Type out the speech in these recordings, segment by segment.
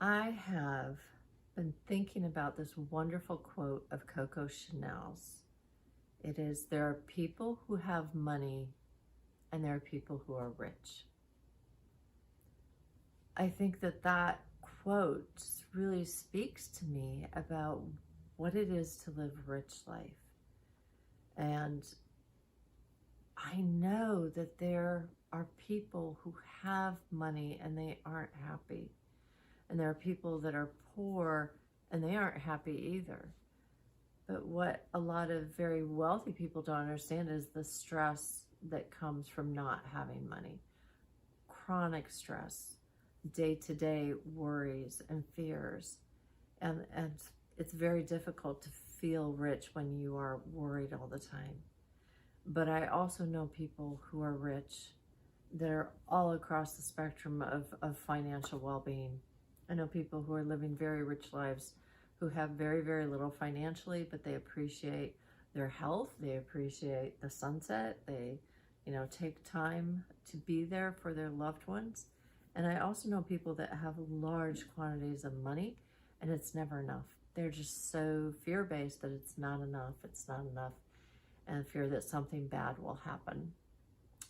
I have been thinking about this wonderful quote of Coco Chanel's. It is, there are people who have money and there are people who are rich. I think that that quote really speaks to me about what it is to live a rich life. And I know that there are people who have money and they aren't happy. And there are people that are poor and they aren't happy either. But what a lot of very wealthy people don't understand is the stress that comes from not having money. Chronic stress, day-to-day worries and fears. And it's very difficult to feel rich when you are worried all the time. But I also know people who are rich that are all across the spectrum of financial well-being. I know people who are living very rich lives who have very, very little financially, but they appreciate their health, they appreciate the sunset, they, take time to be there for their loved ones. And I also know people that have large quantities of money and it's never enough. They're just so fear-based that it's not enough, and fear that something bad will happen.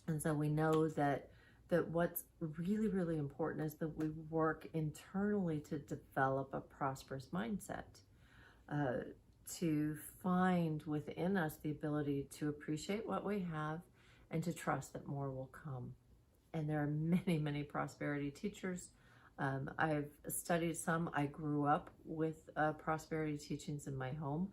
And so we know that what's really, really important is that we work internally to develop a prosperous mindset, to find within us the ability to appreciate what we have and to trust that more will come. And there are many, many prosperity teachers. I've studied some. I grew up with prosperity teachings in my home.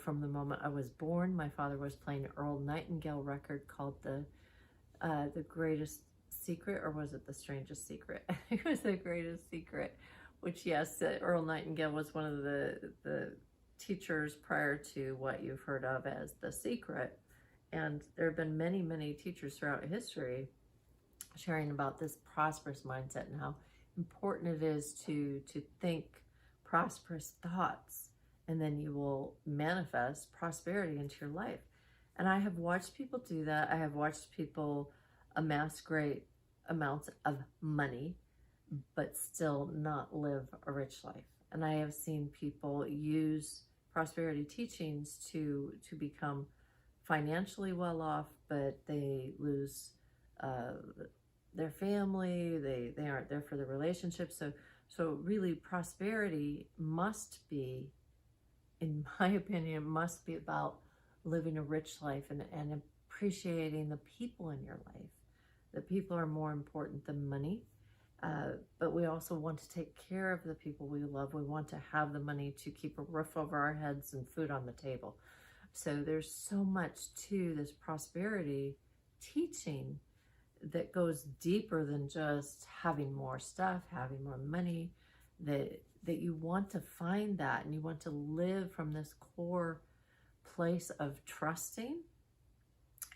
From the moment I was born, my father was playing Earl Nightingale record called the Greatest Secret, or was it the Strangest Secret? It was the Greatest Secret, which, yes, Earl Nightingale was one of the teachers prior to what you've heard of as The Secret. And there have been many, many teachers throughout history sharing about this prosperous mindset and how important it is to think prosperous thoughts, and then you will manifest prosperity into your life. And I have watched people do that. I have watched people amass great amounts of money, but still not live a rich life. And I have seen people use prosperity teachings to become financially well off, but they lose their family, they aren't there for the relationship. So really prosperity must be, in my opinion, must be about living a rich life and appreciating the people in your life. The people are more important than money, but we also want to take care of the people we love. We want to have the money to keep a roof over our heads and food on the table. So there's so much to this prosperity teaching that goes deeper than just having more stuff, having more money, that you want to find that and you want to live from this core place of trusting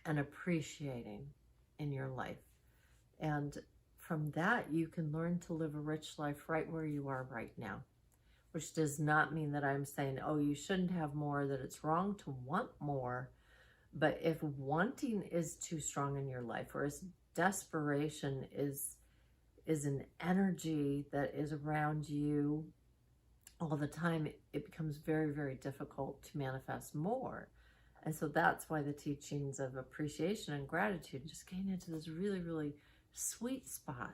and appreciating in your life. And from that, you can learn to live a rich life right where you are right now, which does not mean that I'm saying, oh, you shouldn't have more, that it's wrong to want more. But if wanting is too strong in your life, or as desperation is an energy that is around you all the time, it becomes very, very difficult to manifest more. And so that's why the teachings of appreciation and gratitude, just getting into this really, really sweet spot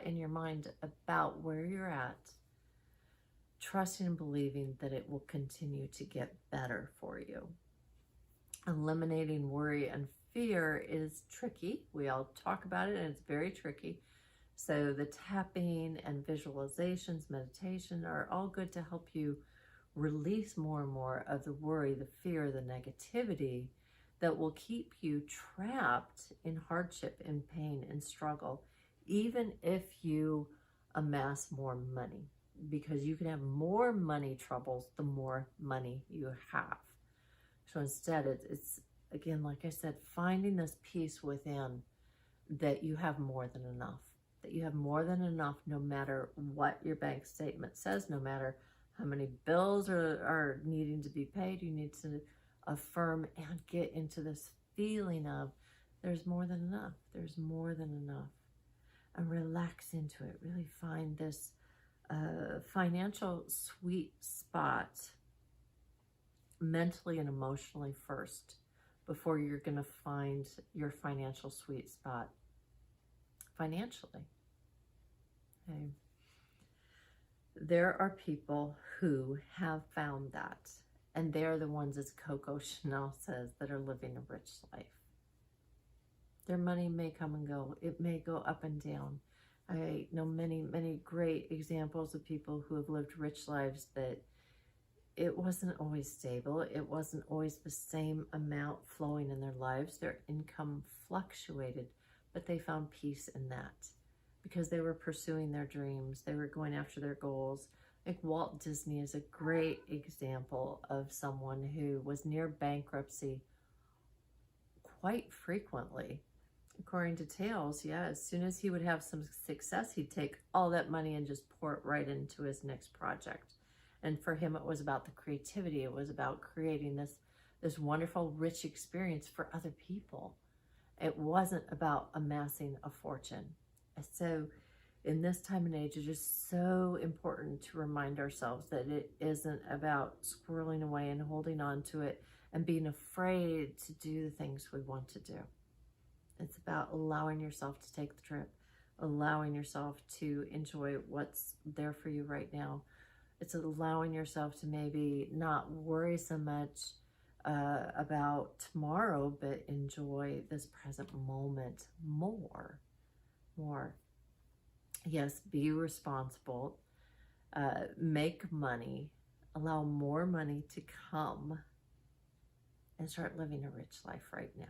in your mind about where you're at, trusting and believing that it will continue to get better for you. Eliminating worry and fear is tricky. We all talk about it, and it's very tricky. So the tapping and visualizations, meditation are all good to help you release more and more of the worry, the fear, the negativity that will keep you trapped in hardship, in pain, and struggle, even if you amass more money, because you can have more money troubles the more money you have. So instead, it's again, like I said, finding this peace within that you have more than enough, that you have more than enough no matter what your bank statement says, no matter how many bills are needing to be paid. You need to affirm and get into this feeling of there's more than enough. There's more than enough. and relax into it. Really find this financial sweet spot mentally and emotionally first before you're going to find your financial sweet spot financially. Okay. There are people who have found that, and they're the ones, as Coco Chanel says, that are living a rich life. Their money may come and go. It may go up and down. I know many, many great examples of people who have lived rich lives that it wasn't always stable. It wasn't always the same amount flowing in their lives. Their income fluctuated, but they found peace in that because they were pursuing their dreams. They were going after their goals. Like Walt Disney is a great example of someone who was near bankruptcy quite frequently. According to tales, yeah, as soon as he would have some success, he'd take all that money and just pour it right into his next project. And for him, it was about the creativity. It was about creating this wonderful, rich experience for other people. It wasn't about amassing a fortune. So in this time and age, it is so important to remind ourselves that it isn't about squirreling away and holding on to it and being afraid to do the things we want to do. It's about allowing yourself to take the trip, allowing yourself to enjoy what's there for you right now. It's allowing yourself to maybe not worry so much about tomorrow, but enjoy this present moment more. Yes, be responsible, make money, allow more money to come, and start living a rich life right now.